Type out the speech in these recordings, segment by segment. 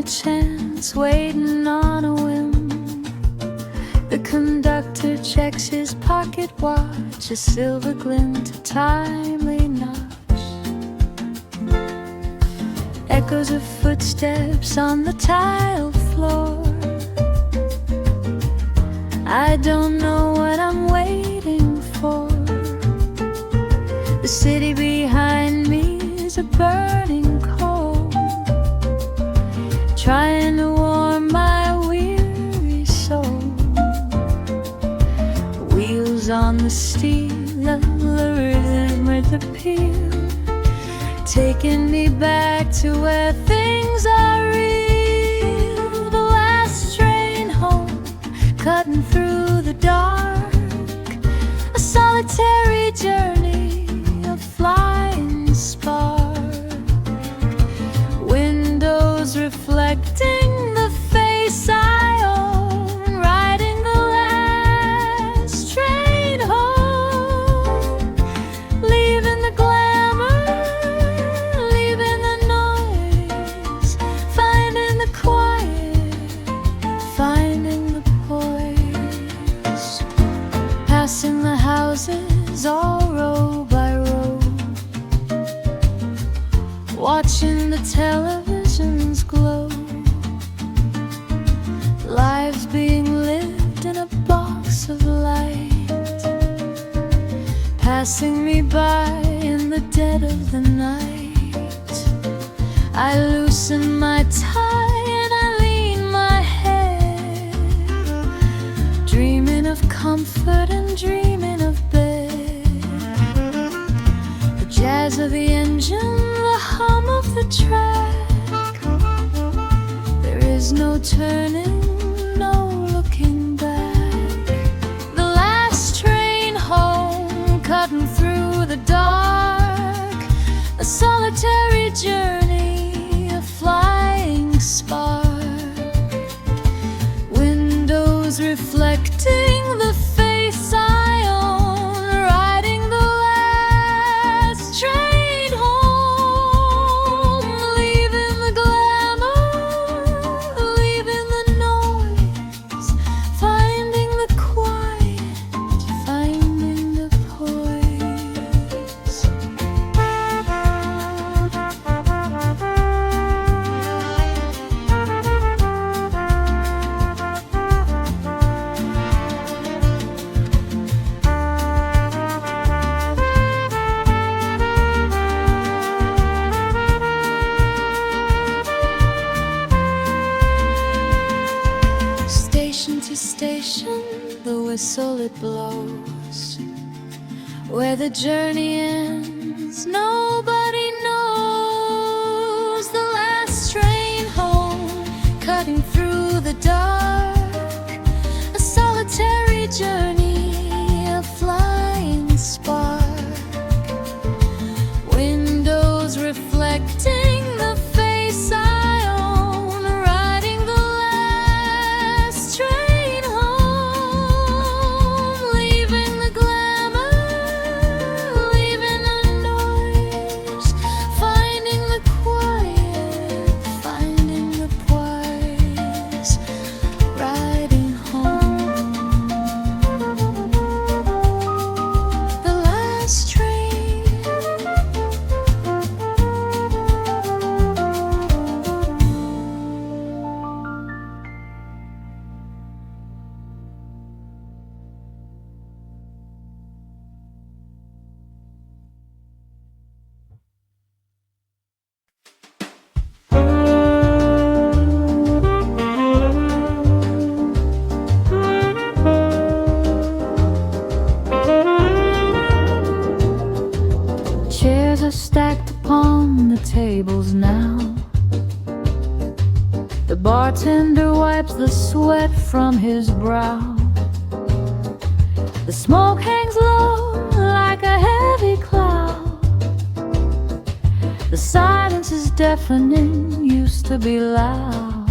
chance, waiting on a whim. The conductor checks his pocket watch, a silver glint, a timely notch. Echoes of footsteps on the tile floor. I don't know what I'm waiting for. The city behind me is a burning coal, trying to warm my weary soul. Wheels on the steel, the rhythm with the peel, taking me back to where things are real. The last train home, cutting through the dark, a solitary journey, a flying spark. Windows reflecting the face I own, riding the last train home, leaving the glamour, leaving the noise, finding the quiet, finding the poise. Passing the houses all row by row, watching the televisions glow. Lives being lived in a box of light, passing me by in the dead of the night. I loosen my tie and I lean my head, dreaming of comfort and dreaming of bed. The jazz of the engine, the hum of the track, there is no turning, no looking back. The last train home, cutting through the dark, a solitary journey, a flying spark. Windows reflecting the face I own, riding the last train home, leaving the glamour, leaving the noise, finding the quiet, finding the poise. Station to station, the whistle it blows. Where the journey ends, nobody knows. The last train home, cutting through the dark, a solitary journey, a flying spark. Windows reflecting the face I own, riding the last train home, leaving the glamour, leaving the noise, finding the quiet, finding the poise, riding home. The last train. Chairs are stacked upon the tables now. The bartender wipes the sweat from his brow. The smoke hangs low like a heavy cloud. The silence is deafening, used to be loud.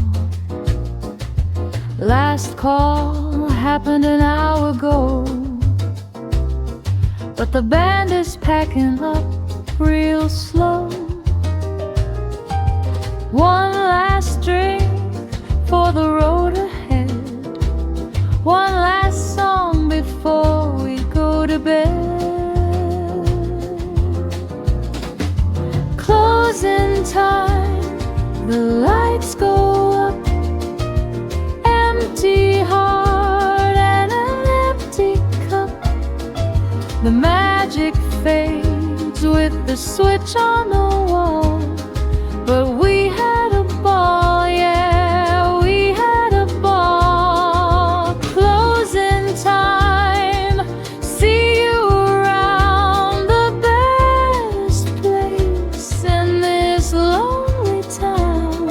Last call happened an hour ago, but the band is packing up real slow. One last drink Closing time, the lights go up. Empty heart and an empty cup. The magic fades with the switch on the wall. But we had a ball, yeah, we had a ball. Closing time, see you around. The best place in this lonely town.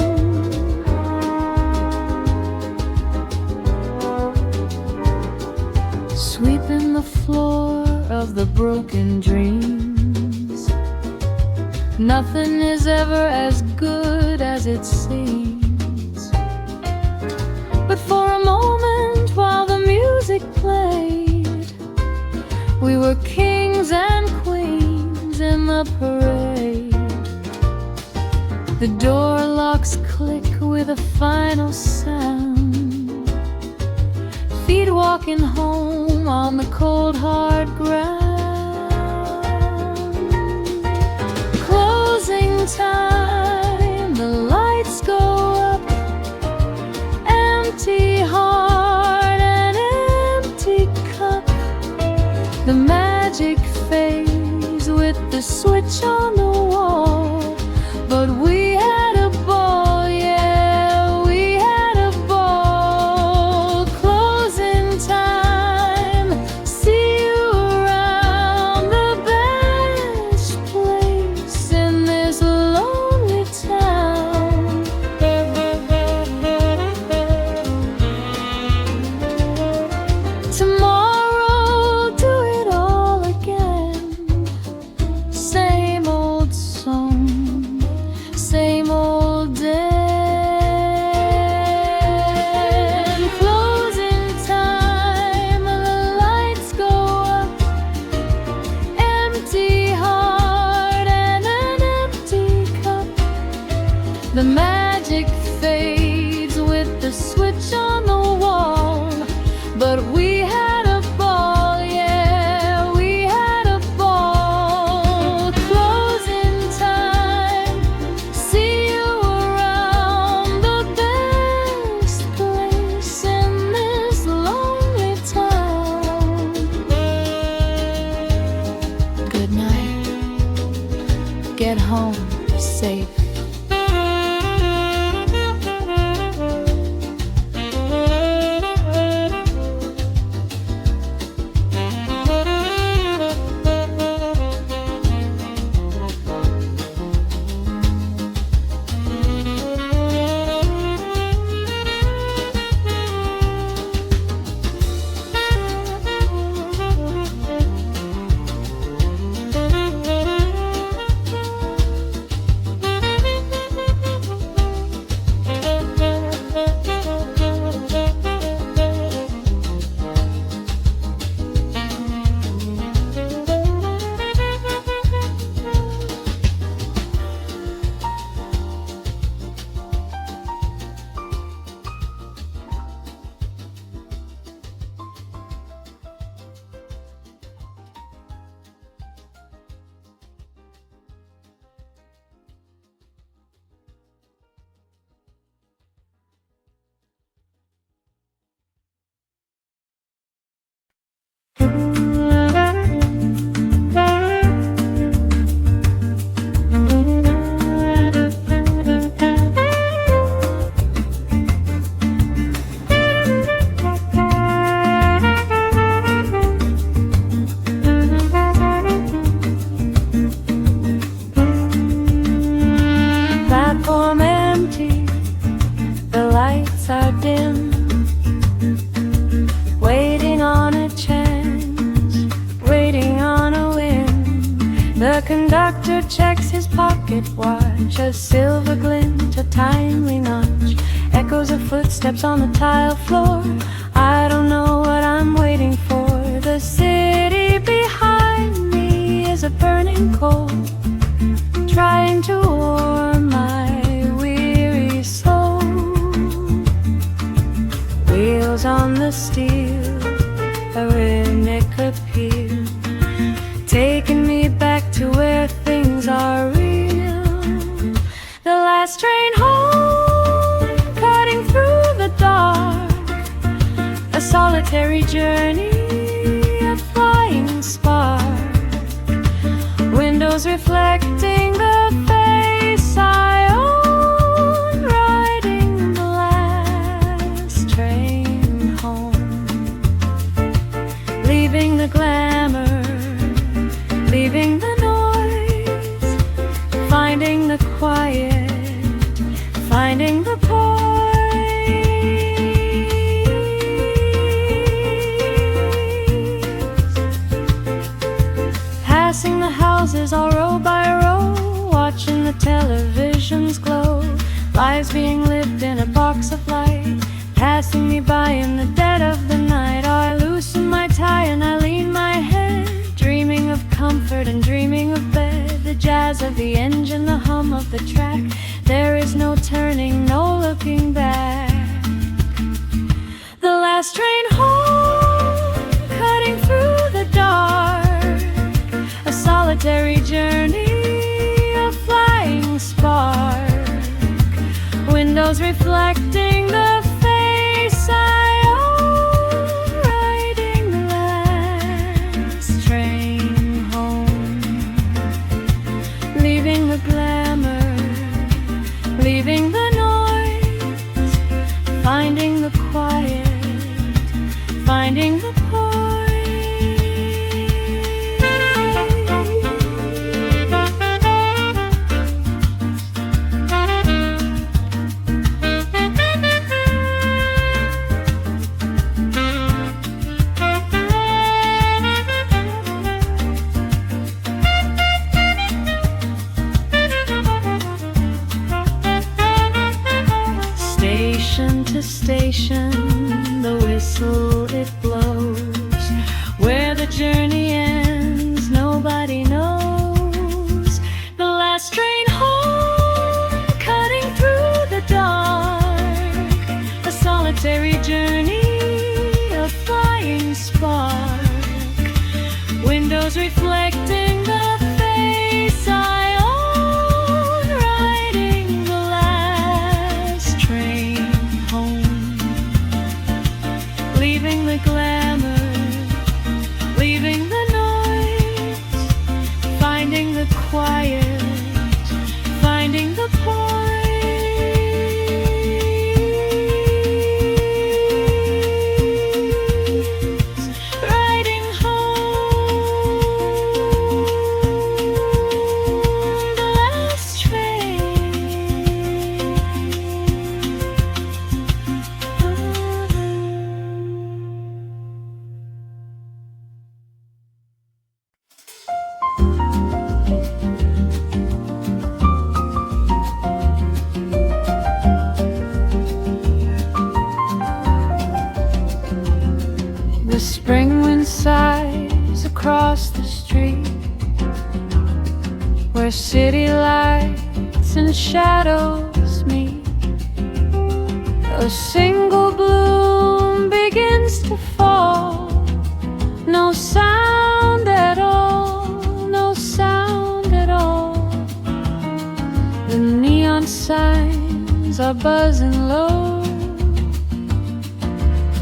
Sweeping the floor of the broken dreams. Nothing is ever as good as it seems. But for a moment while the music played, we were kings and queens in the parade. The door locks click with a final sound. Feet walking home on the cold hard ground. Closing time, the lights go up. Empty heart and empty cup. The magic fades with the switch on the wall. But we had a ball, yeah, we had a ball. Closing time, see you around. The best place in this lonely town. Tomorrow, do it all again. Same old song, same old day. Closing time, the lights go up. Empty heart and an empty cup. The magic fades with the switch on the wall. But we had a ball, yeah, we had a ball. Closing time, see you around. The best place in this lonely town. Good night, get home safe. Platform empty, the lights are dim. Waiting on a chance, waiting on a whim. The conductor checks his pocket watch, a silver glint, a timely notch. Echoes of footsteps on the tile floor. I don't know what I'm waiting for. The city behind me is a burning coal, trying to warm my weary soul. Wheels on the steel, a rhythmic appeal, taking me back to where things are real. last train home, cutting through the dark, a solitary journey, a flying spark, windows reflecting the face I own, riding the last train home, leaving the glamour, leaving the noise, finding the quiet, finding the poise. Passing the houses all row by row, watching the televisions glow, lives being lived in a box of light, passing me by in the dead of the night. Oh, I loosen my tie and I lean my head, dreaming of comfort and dreaming of bed, the jazz of the engine, the hum of the track. There is no turning, no looking back. The last train home, cutting through the dark, a solitary journey, a flying spark, windows reflecting the face I own, riding the last train home, leaving the glamour, leaving the noise, finding the quiet, finding the station to station, the whistle it blows. Where the journey ends, nobody knows. The last train home, cutting through the dark, a solitary journey, a flying spark, windows reflecting the face I own, riding the last train home, leaving the glamour, leaving the noise, finding the quiet, finding the poise, riding home, the last train. The spring wind sighs across the street, where city lights and shadows meet. A single bloom begins to fall, no sound at all, no sound at all. The neon signs are buzzing low,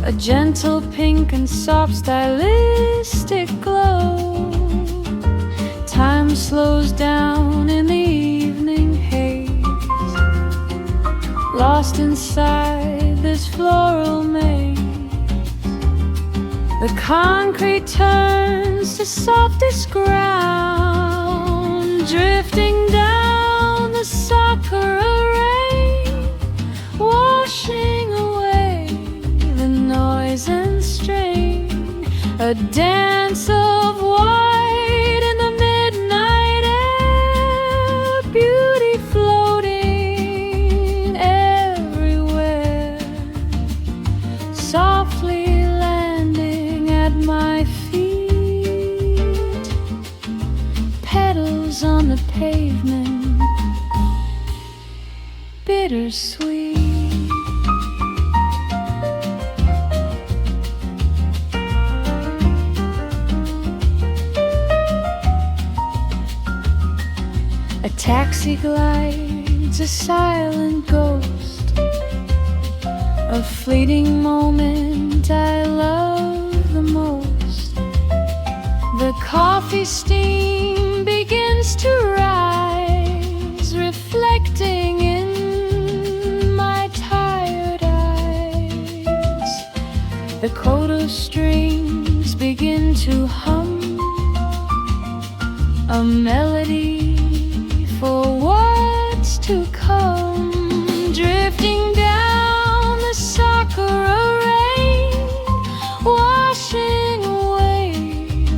a gentle pink and soft stylistic glow. Time slows down in the evening haze, lost inside this floral maze. The concrete turns to softest ground, drifting down the sakura rain, washing away the noise and strain. A dance of white in the midnight air, beauty floating everywhere, softly landing at my feet, petals on the pavement, bittersweet. A taxi glides a silent ghost, a fleeting moment I love the most. The coffee steam begins to rise, reflecting in my tired eyes. The coda strings begin to hum a melody for what's to come, drifting down the Sakura rain, washing away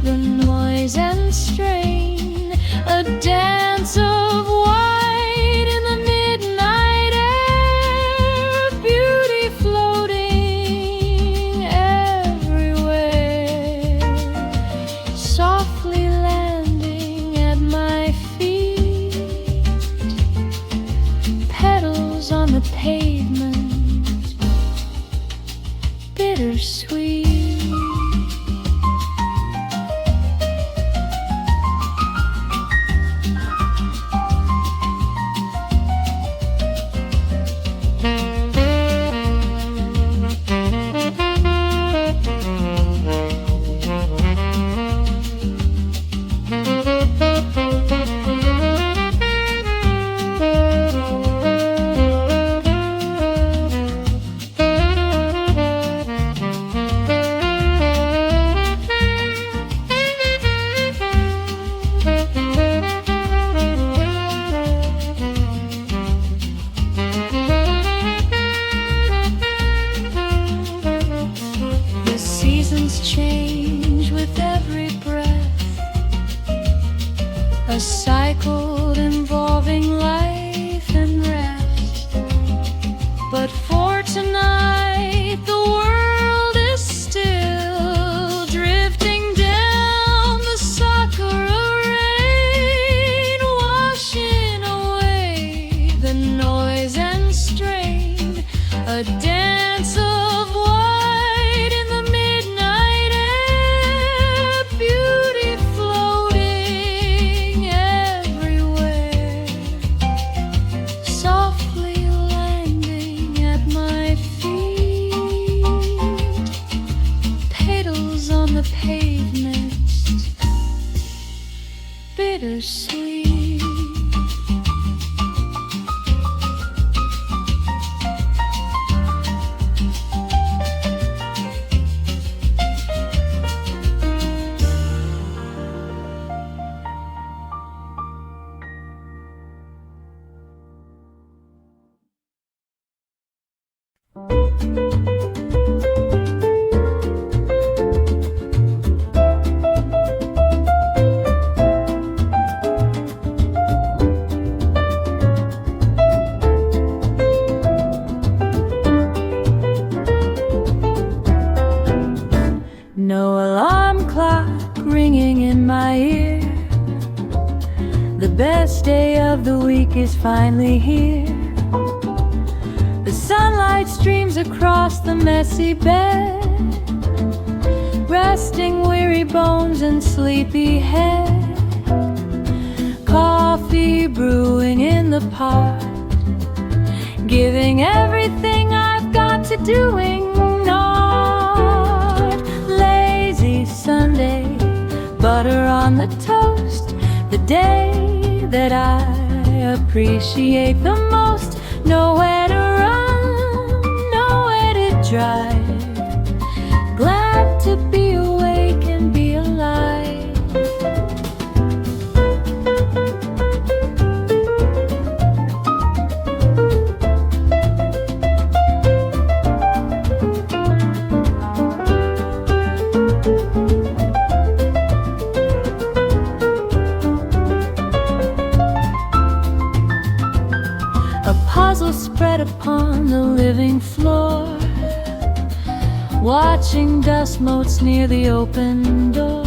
the noise and strain. A dance of white in the midnight air, beauty floating everywhere, softly landing at my feet, petals on the pavement, bittersweet. Change with every breath, a cycle involving life and rest. But for tonight the world is still, drifting down the Sakura rain, washing away the noise and strain. A dance of white in the midnight air, beauty floating everywhere, softly landing at my feet, petals on the pavement, bittersweet. No alarm clock ringing in my ear, the best day of the week is finally here. The sunlight streams across the messy bed, resting weary bones and sleepy head. Coffee brewing in the pot, giving everything I've got to doing not. Lazy Sunday, butter on the toast, the day that I appreciate the most. Nowhere to run, nowhere to drive, glad to be awake and be alive. A puzzle spread upon the living floor, watching dust motes near the open door.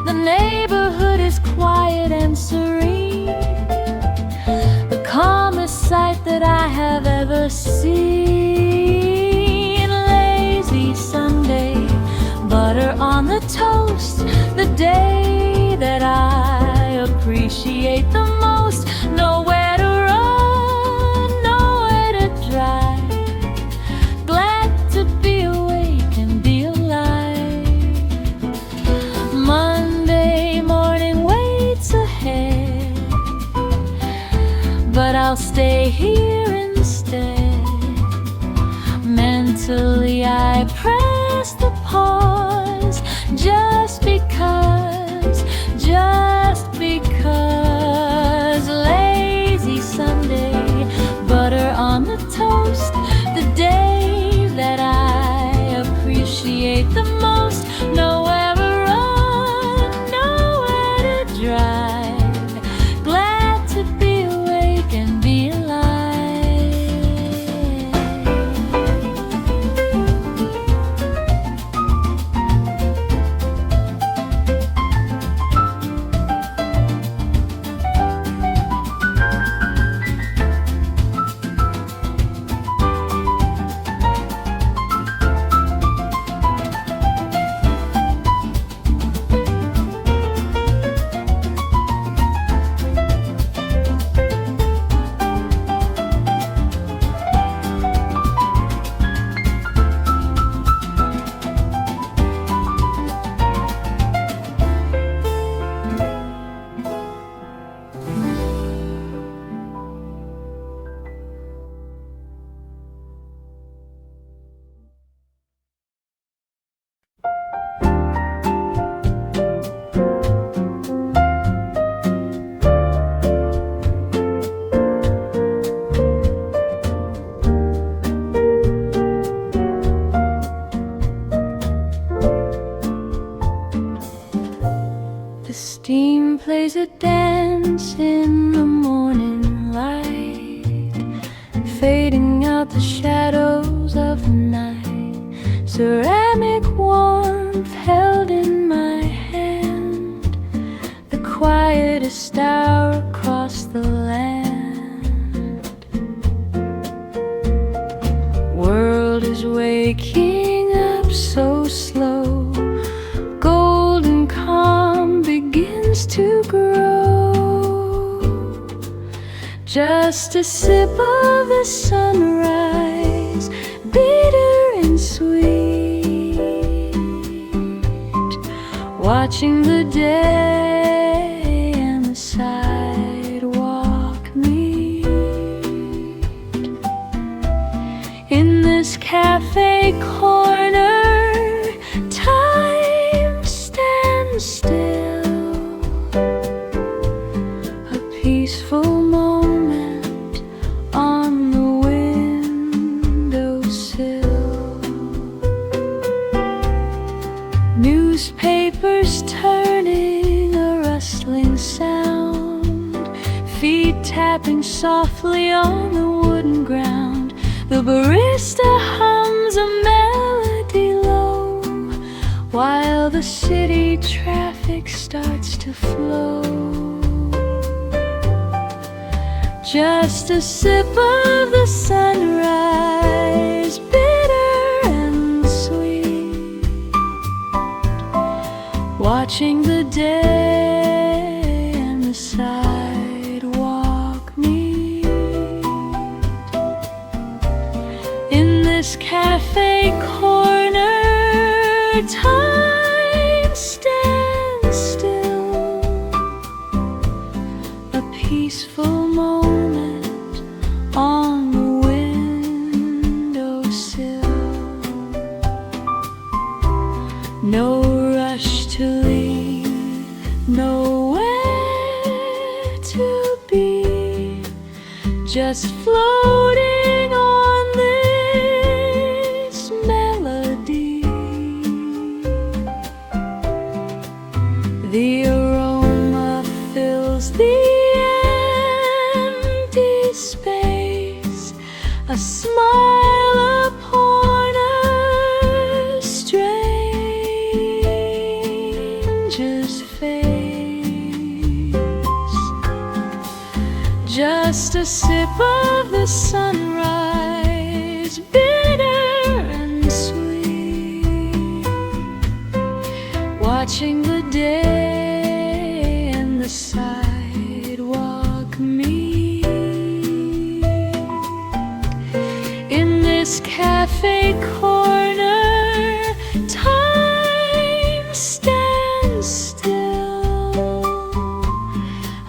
The neighborhood is quiet and serene, the calmest sight that I have ever seen. Lazy Sunday, butter on the toast, the day that I appreciate the most. Nowhere to run, but I'll stay here instead. Mentally I press the pause, just because, just because. Lazy Sunday, butter on the toast, the day that I appreciate the most. Nowhere to run, nowhere to drive, glad to be awake and be alive. The steam plays a dance in the morning light, fading out the shadows of the night. Ceramic warmth held in my hand, the quietest hour across the land. World is waking up so slow, golden calm begins to grow. Just a sip of the sunrise, bitter and sweet, watching the day and the sidewalk meet. In this cafe corner, time stands still, a peaceful moment on the windowsill. Newspapers turning, a rustling sound, feet tapping softly on the wooden ground. The barista hums a melody low, while the city traffic starts to flow. Just a sip of the sunrise, bitter and sweet, watching the day and the sidewalk meet. In this cafe corner, time stands still, a peaceful moment on the windowsill. No rush to leave, nowhere to be, just floating on this melody. The aroma fills the empty space, a smile upon a stranger's face. Just a sip of the sunrise, bitter and sweet, watching the day and the sidewalk meet. In this cafe corner, time stands still,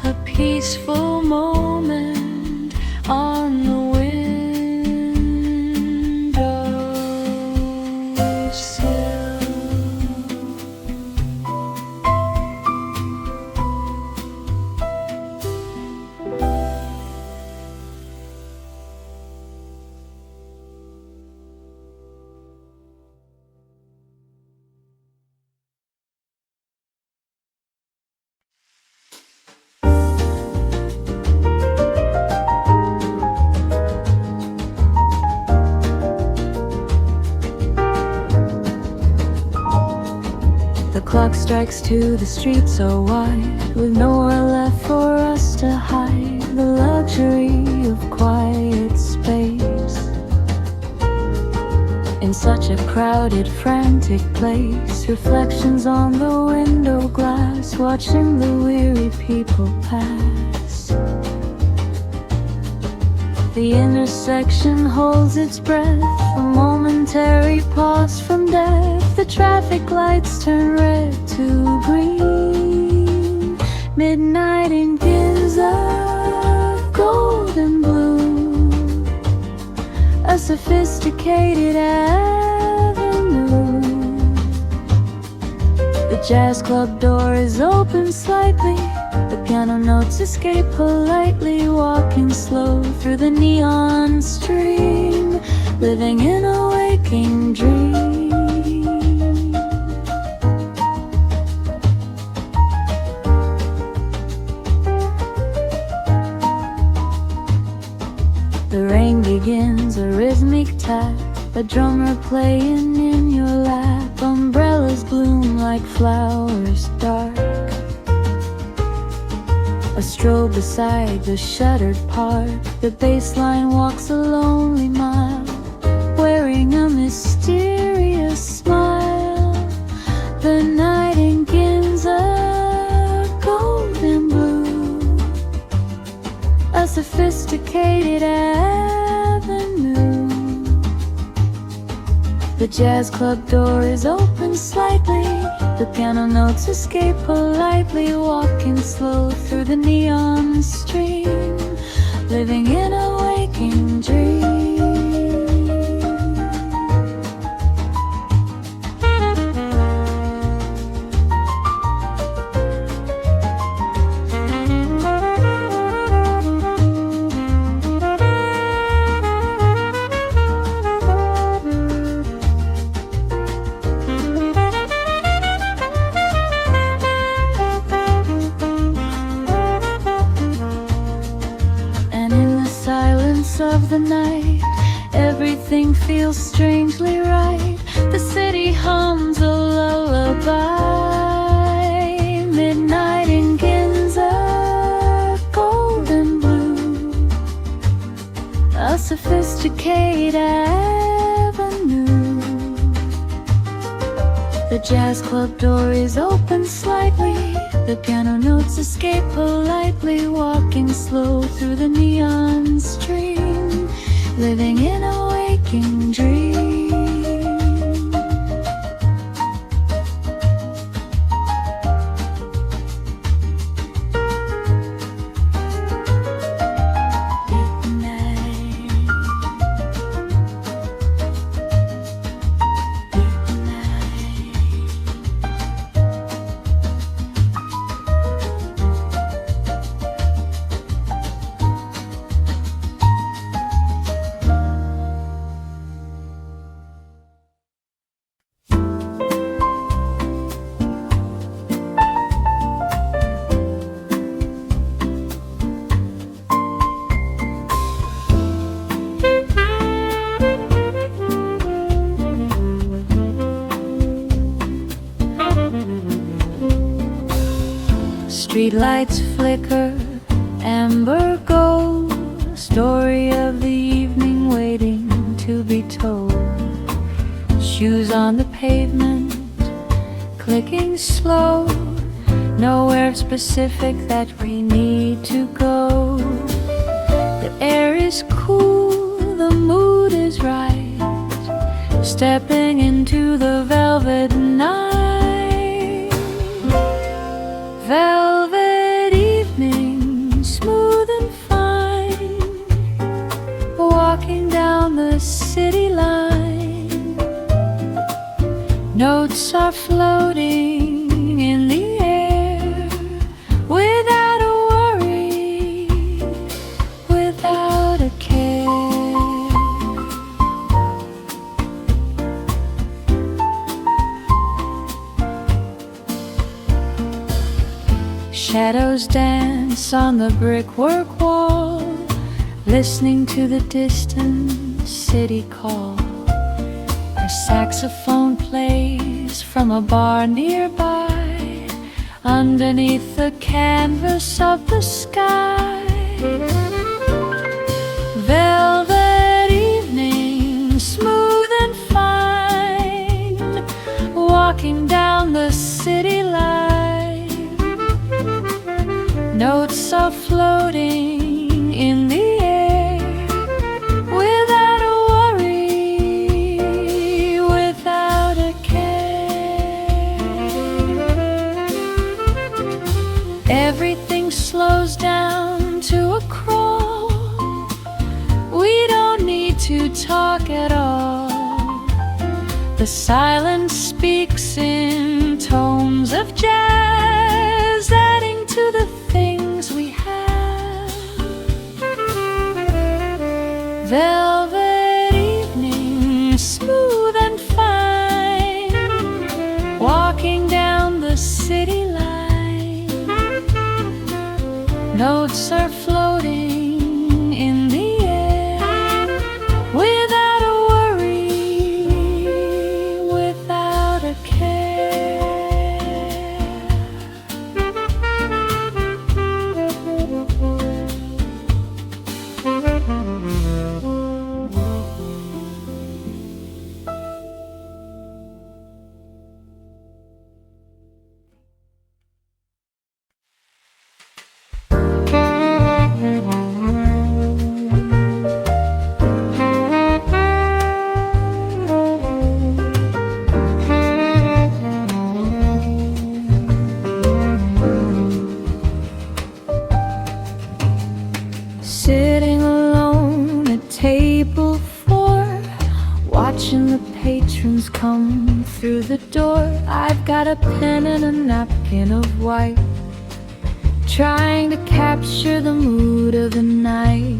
a peaceful moment strikes to the street so wide, with nowhere left for us to hide the luxury of quiet space. In such a crowded, frantic place, reflections on the window glass, watching the weary people pass. The intersection holds its breath, a momentary pause from death. The traffic lights turn red to green. Midnight in Ginza, gold and blue, a sophisticated avenue. The jazz club door is open slightly, the piano notes escape politely, walking slow through the neon stream, living in a waking dream. The rain begins, a rhythmic tap, a drummer playing in your lap. Umbrellas bloom like flowers dark, a stroll beside the shuttered park. The bass line walks a lonely mile, wearing a mysterious smile. The night in Ginza, gold and blue, a sophisticated avenue. The jazz club door is open slightly, the piano notes escape politely, walking slow through the neon stream, living in a waking dream. Of the night, everything feels strangely right. The city hums a lullaby. Midnight in Ginza, gold and blue, a sophisticated avenue. The jazz club door is open slightly, the piano notes escape politely, walking slow through the neon stream, living in a waking dream. Streetlights flicker, amber gold, story of the evening waiting to be told. Shoes on the pavement, clicking slow, nowhere specific that we need to go. The air is cool, the mood is right, stepping into the velvet night. Velvet evening, smooth and fine, walking down the city line. Notes are floating in the air, without a worry, without a care. Shadows dance on the brickwork wall, listening to the distant city call. A saxophone plays from a bar nearby, underneath the canvas of the sky. Velvet evening, smooth and fine, walking down the city line. Notes are floating in the air, without a worry, without a care. Everything slows down to a crawl. We don't need to talk at all. The silence speaks in tones of jazz, adding to the things we have. Velvet evening, smooth and fine, walking down the city line. Notes are floating in the air, without a worry, without a care. Sitting alone at table 4, watching the patrons come through the door. I've got a pen and a napkin of white, trying to capture the mood of the night.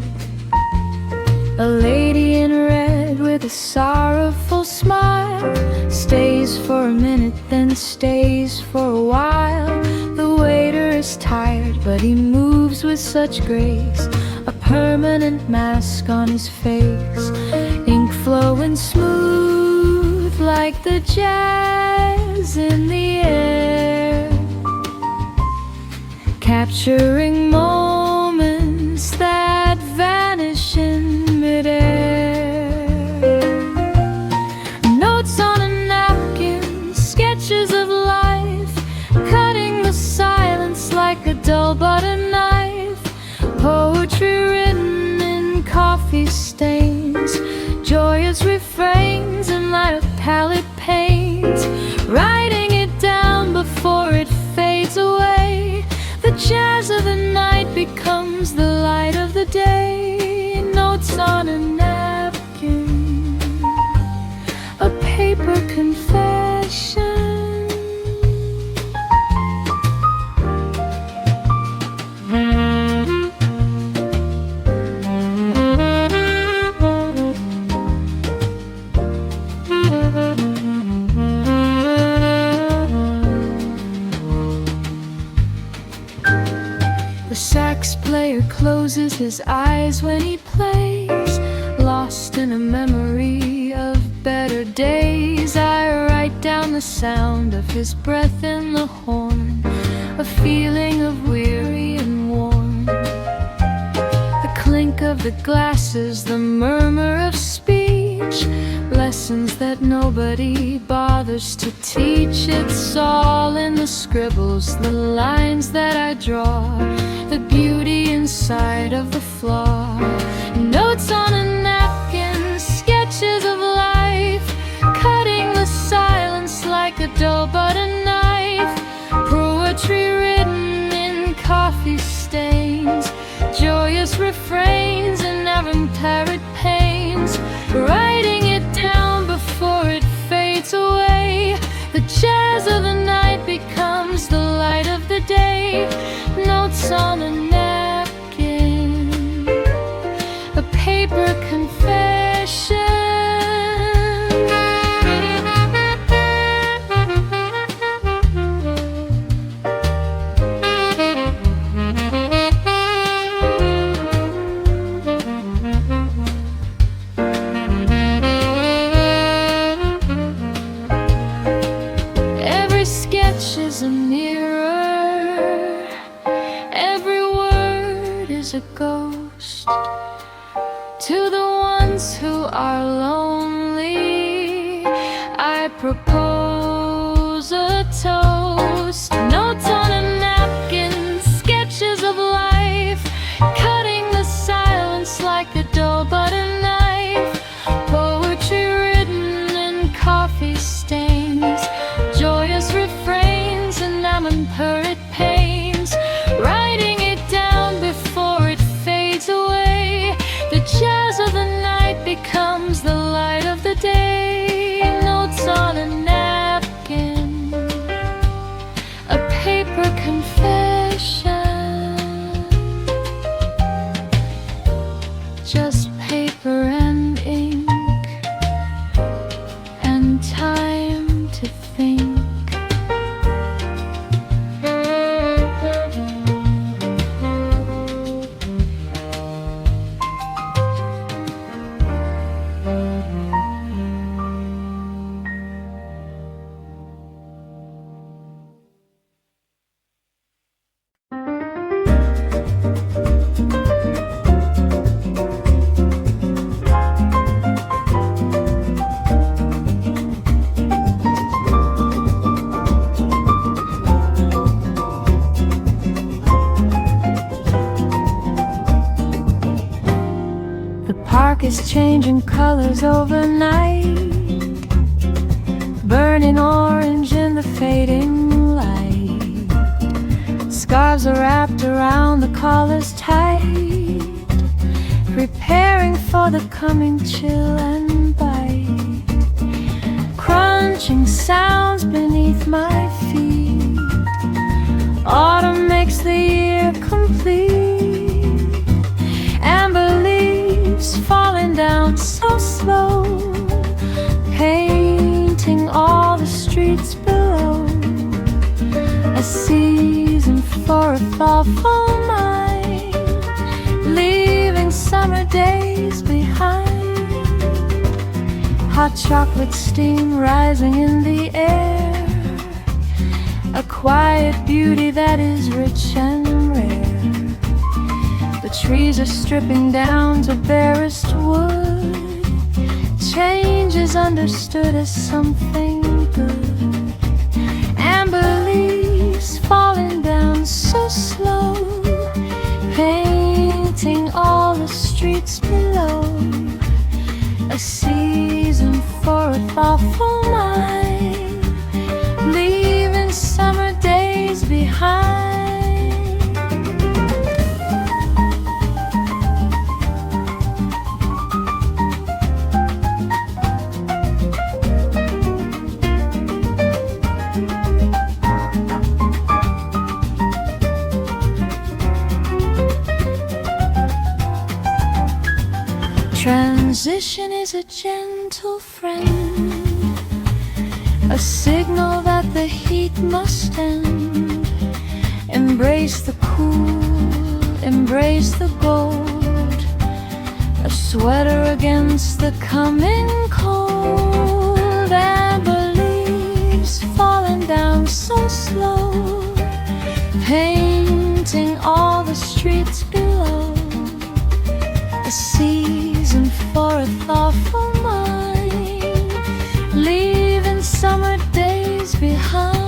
A lady in red with a sorrowful smile stays for a minute, then stays for a while. The waiter is tired, but he moves with such grace, a permanent mask on his face, ink flowing smooth like the jazz in the air, capturing moments that vanish in midair. Notes on a napkin, sketches of life, cutting the silence like a dull butter knife. Poetry written in coffee stains, joyous refrains and light of palette paint, writing it down before it fades away. The jazz of the night becomes the light of the day. Notes on a napkin, a paper confession. The sax player closes his eyes when he plays, lost in a memory of better days. I write down the sound of his breath in the horn, a feeling of weary and worn. The clink of the glasses, the murmur of speech, lessons that nobody bothers to teach. It's all in the scribbles, the lines that I draw, the beauty inside of the flaw. Notes on a napkin, sketches of life, cutting the silence like a dull butter knife. Poetry written in coffee stains, joyous refrains and avant-garde pains, writing it down before it fades away. The jazz of the night becomes the light of the day. Notes on a napkin, a paper confession. Every sketch is a mirror toast to the ones who are lonely. I propose a toast. Notes on a napkin, sketches of life, cutting the silence like a dull butter knife. Poetry written in coffee stains, joyous refrains, enamel purred pains. Writing it down before it fades away. The jazz of the night becomes the light of the day. Notes on a napkin, a paper confession, just paper and ink, and time to think. The park is changing colors overnight, burning orange in the fading light. Scarves are wrapped around the collars tight, preparing for the coming chill and bite. Crunching sounds beneath my feet. Autumn makes the year complete. Amber leaves falling down so slow, painting all the streets below. A season for a thoughtful mind, leaving summer days behind. Hot chocolate steam rising in the air, a quiet beauty that is rich and rare. The trees are stripping down to barest wood. Change is understood as something good. Amber leaves falling down so slow, painting all the streets below. A season for a thoughtful mind, leaving summer days behind. Transition is a gentle friend, a signal that the heat must end. Embrace the cool, embrace the gold, a sweater against the coming cold. Amber leaves falling down so slow, painting all the streets below. A season for a thoughtful mind, leaving summer days behind.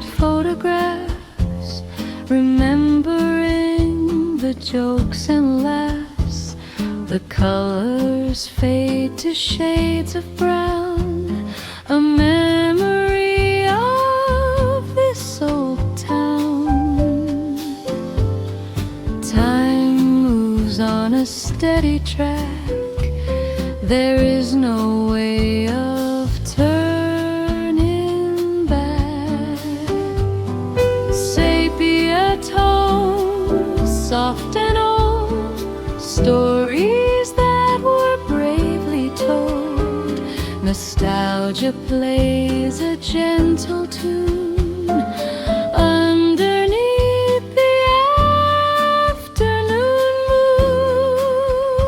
at photographs, remembering the jokes and laughs. The colors fade to shades of brown, a memory of this old town. Time moves on a steady track, there is no way of turning back. Sepia tones, soft and old, stories that were bravely told. Nostalgia plays a gentle tune underneath the afternoon moon.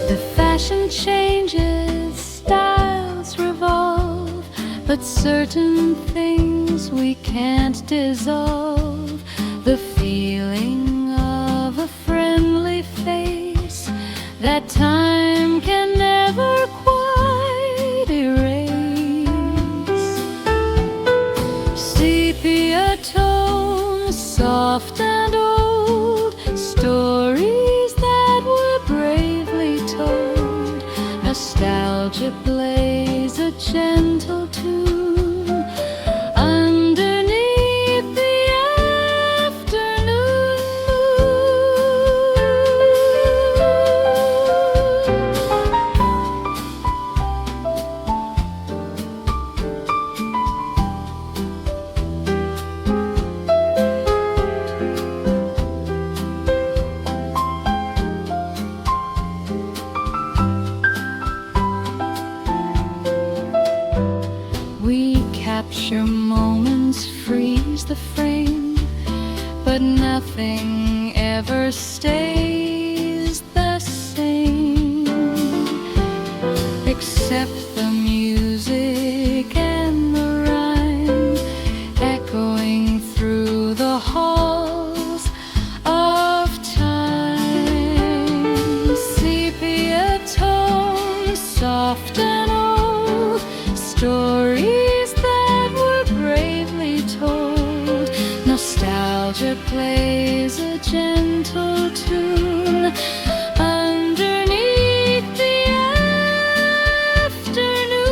The fashion changes, styles revolve, but certain things we can't dissolve. The feeling of a friendly face that time can never quite erase. Sepia tones, soft and old, stories that were bravely told. Nostalgia plays a gentle tune underneath the afternoon capture moments, freeze the frame, but nothing ever stays the same, except the music and the rhyme echoing through the halls of time. Sepia tones, soft and old, stories that were bravely told. Nostalgia plays a gentle tune underneath the afternoon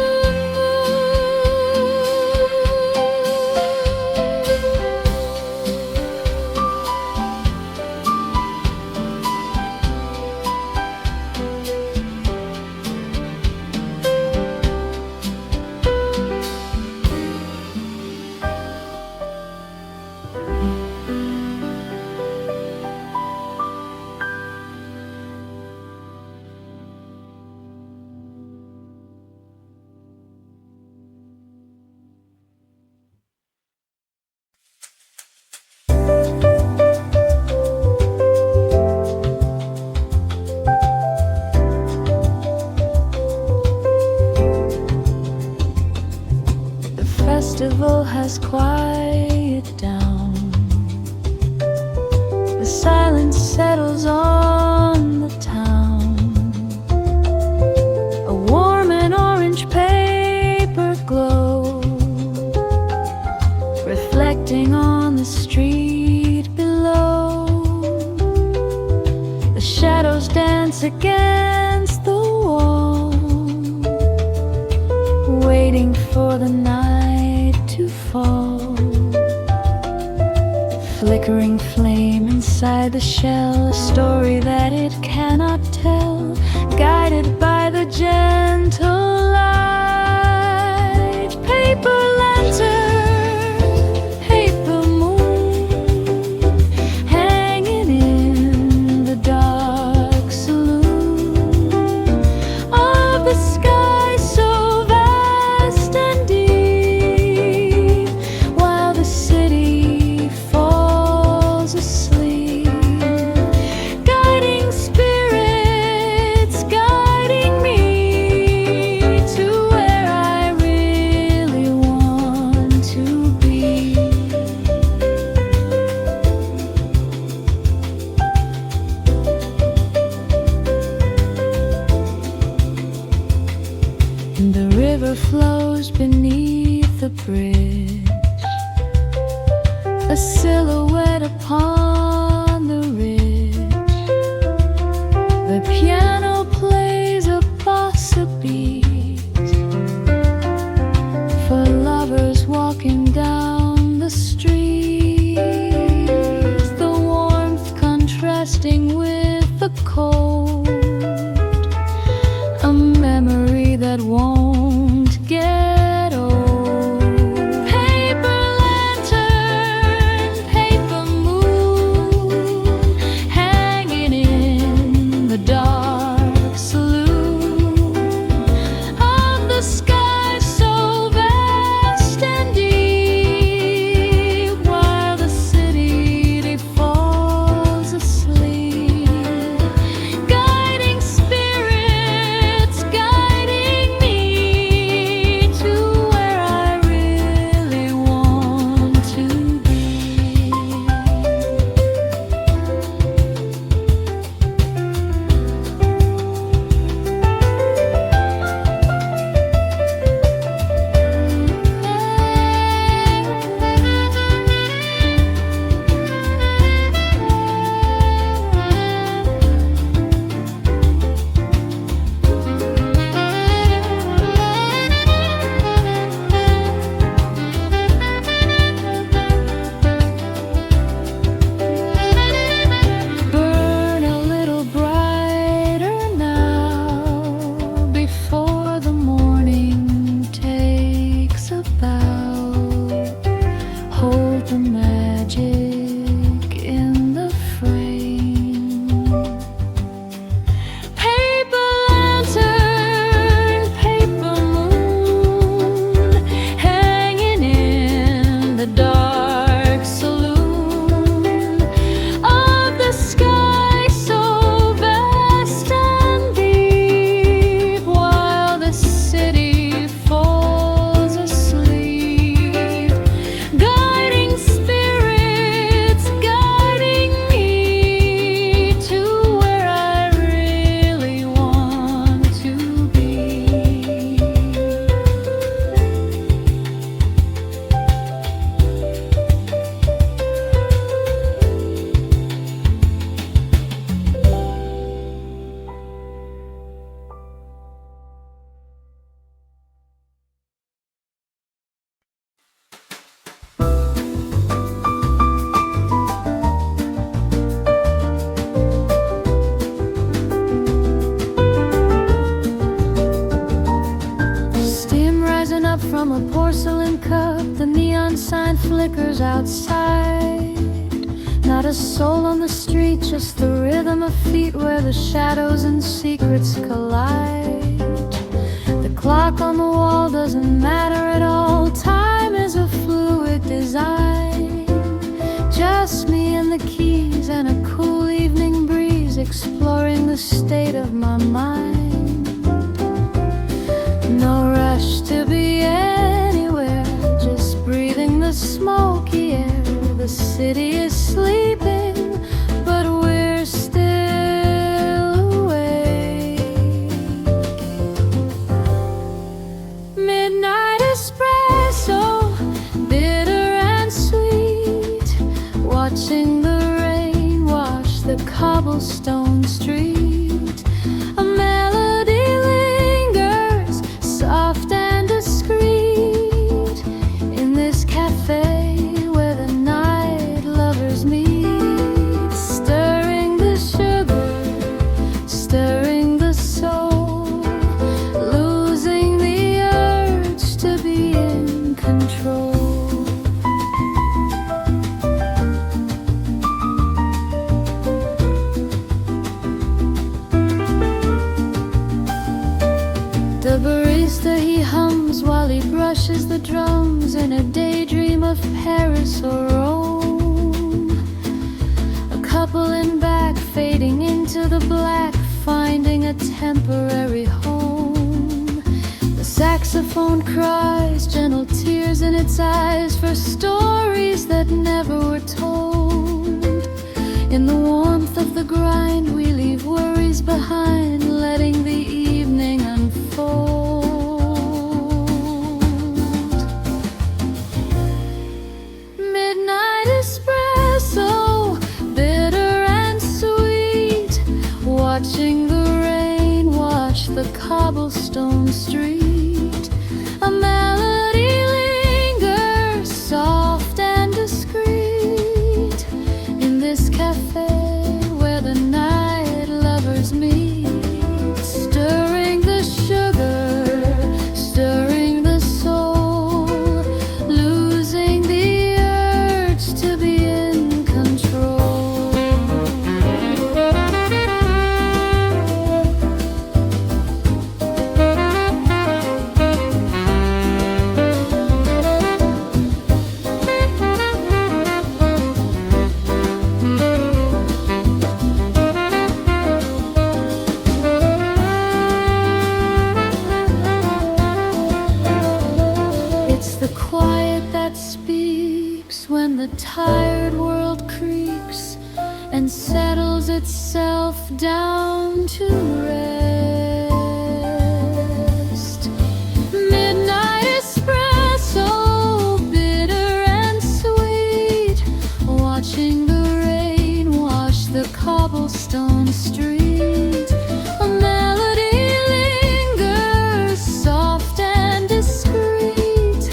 festival has quieted down. The silence settles on the town. A warm and orange paper glow, reflecting on the street below. The shadows dance against the wall, waiting for the night to fall. Flickering flame inside the shell, a story that it cannot tell, guided by the gentle light. Paper lantern, paper moon, hanging in the dark saloon of the sky so vast and deep, while the city falls asleep. Guiding spirits, guiding me river flows beneath the bridge, a silhouette upon the ridge. The piano plays a bossa beat for lovers walking down the street, the warmth contrasting with the cold, a memory that won't get old. Paper lantern, paper moon, hanging in the dark saloon of the sky so vast and deep, while the city falls asleep. Guiding spirits, guiding me to where I really want to be. Burn a little brighter now, before the morning takes a bow. Hold the magic in the frame. Paper lantern, paper moon, hanging in the dark saloon of the sky so vast and deep, while the city falls asleep. Guiding spirits, guiding me to where I really want to be. Steam rising up from a porcelain cup, the neon sign flickers outside. Not a soul on the street, just the rhythm of feet where the shadows and secrets collide. The clock on the wall doesn't matter at all, time is a fluid design. Just me and the keys and a cool evening breeze, exploring the state of my mind. No rush to be anywhere, just breathing the smoky air. The city is sleeping, but we're still awake. Midnight espresso, bitter and sweet, watching the rain wash the cobblestone street. A melody lingers, soft and discreet, in this cafe where the night lovers meet. Stirring the sugar, stirring the soul, losing the urge to be in control. The barista, he hums while he brushes the drums in a daydream of Paris or Rome. A couple in back fading into the black, finding a temporary home. The saxophone cries, gentle tears in its eyes, for stories that never were told. In the warmth of the grind, we leave worries behind, letting the evening unfold. the cobblestone street. A melody lingers, soft and discreet, in this cafe where the night lovers meet. Stirring the sugar, stirring the soul, losing the urge to be in control. It's the quiet that speaks when the tired world creaks and settles itself down to rest. Midnight espresso, bitter and sweet, watching the rain wash the cobblestone street. A melody lingers, soft and discreet,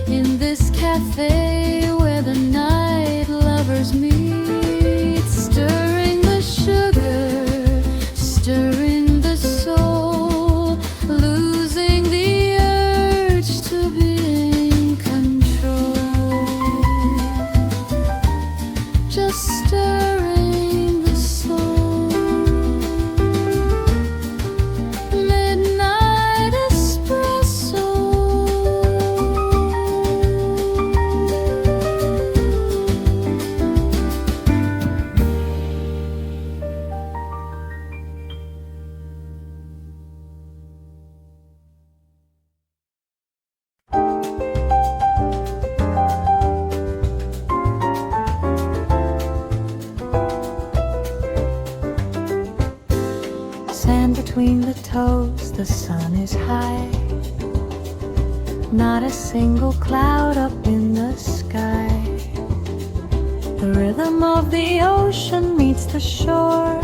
in this cafe where the night lovers meet. Stirring the sugar, stirring the soul, losing the urge to be in control. Just stirring the soul. Midnight espresso. Sand between the toes, the sun is high. Not a single cloud up in the sky. The rhythm of the ocean meets the shore.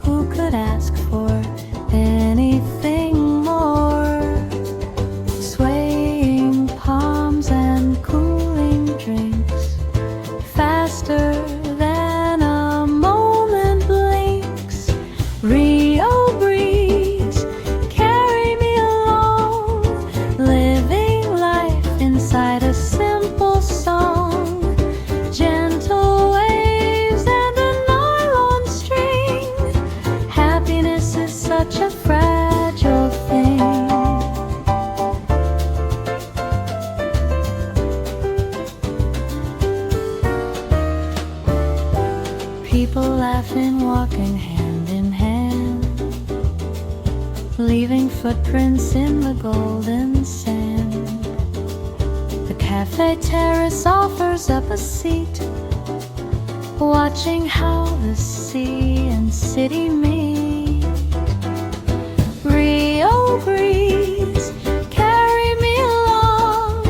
Who could ask for anything more? Swaying palms and cooling drinks, faster than a moment blinks. Rio breeze, carry me along, living life inside a simple song. Gentle waves and a nylon string. Happiness is such a fragile thing. People laughing, walking hand in hand, leaving footprints in the golden sand. The cafe terrace offers up a seat, watching how the sea and city meet. Rio breeze, carry me along,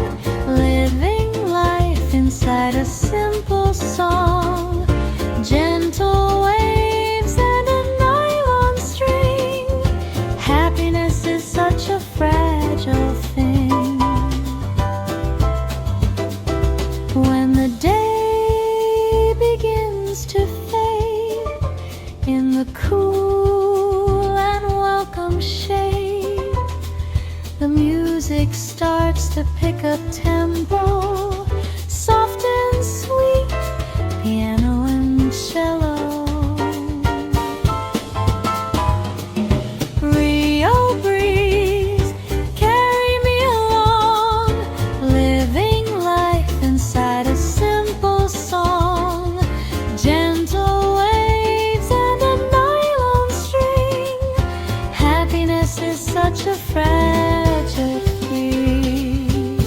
living life inside a simple song. Gentle waves and a nylon string. Happiness is such a fragile thing. When the day begins to fade in the cool and welcome shade, the music starts to pick up tempo, soft and sweet, piano and cello. Rio breeze, carry me along, living life inside a simple song. Gentle waves and a nylon string. Happiness is such a fragile thing.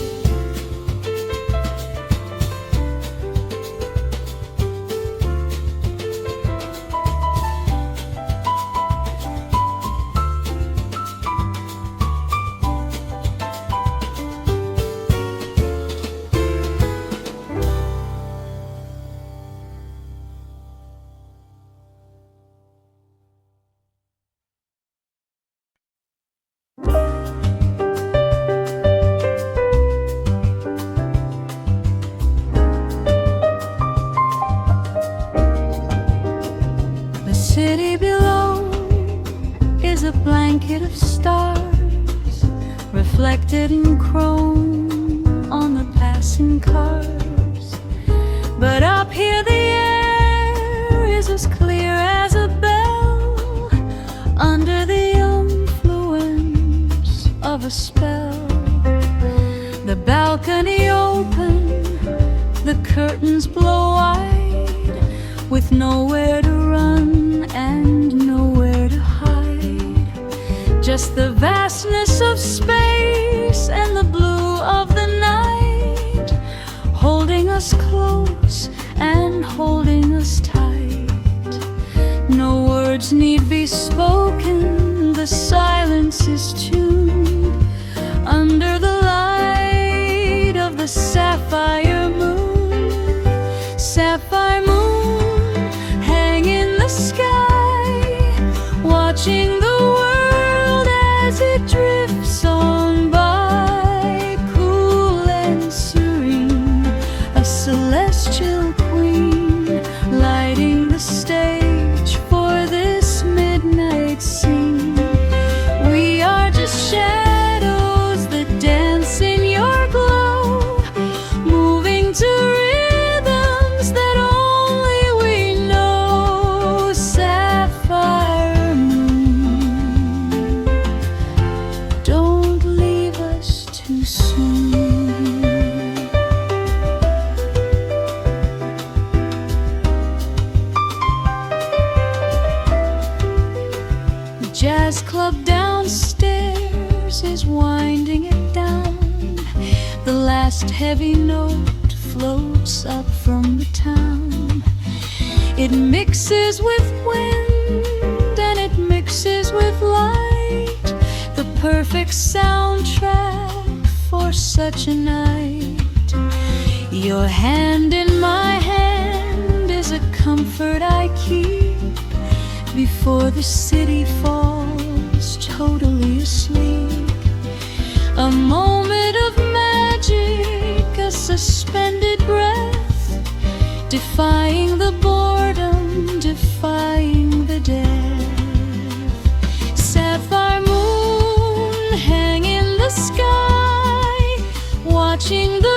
a blanket of stars, reflected in chrome on the passing cars. But up here the air is as clear as a bell, under the influence of a spell. The balcony open, the curtains blow wide, with nowhere to run and nowhere to hide. Just the vastness of space and the blue of the night, holding us close and holding us tight. No words need be spoken, the silence is tuned under the light of the sapphire moon. Sapphire moon, hang in the sky, watching the world as it drifts on by, cool and serene, a celestial queen, lighting the stage for this midnight scene. We are just shadows that dance in your glow, moving to rhythms that only we know. Sapphire moon, don't leave us too soon. The jazz club downstairs is winding it down. The last heavy note floats up from the town. It mixes with wind and it mixes with light, the perfect soundtrack for such a night. Your hand in my hand is a comfort I keep before the city falls totally asleep. A moment of magic, a suspended breath, defying the boredom, defying the death. Sapphire moon, hang in the sky, watching the